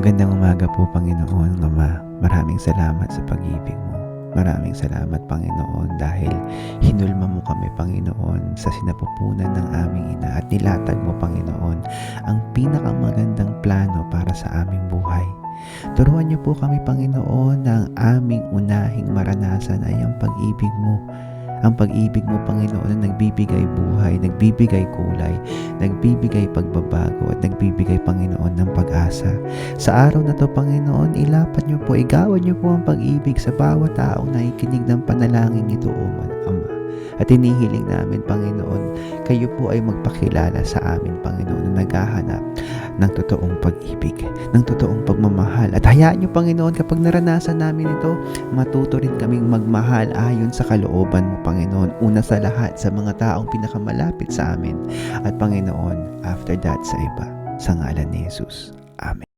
Magandang umaga po, Panginoon Ama. Maraming salamat sa pag-ibig mo. Maraming salamat, Panginoon, dahil hinulma mo kami, Panginoon, sa sinapupunan ng aming ina at nilatag mo, Panginoon, ang pinakamagandang plano para sa aming buhay. Turuan niyo po kami, Panginoon, na ang aming unahing maranasan ay ang pag-ibig mo. Ang pag-ibig mo, Panginoon, na nagbibigay buhay, nagbibigay kulay, nagbibigay pagbabago, at nagbibigay, Panginoon, ng pag-asa. Sa araw na to, Panginoon, ilapat niyo po, igawad niyo po ang pag-ibig sa bawat taong nakikinig ng panalangin ito, O Ama. At hinihiling namin, Panginoon, kayo po ay magpakilala sa amin, Panginoon, na naghahanap ng totoong pag-ibig, ng totoong pagmamahal. At hayaan niyo, Panginoon, kapag naranasan namin ito, matuto rin kaming magmahal ayon sa kalooban mo, Panginoon. Una sa lahat, sa mga taong pinakamalapit sa amin. At Panginoon, after that sa iba. Sa ngalan ni Jesus. Amen.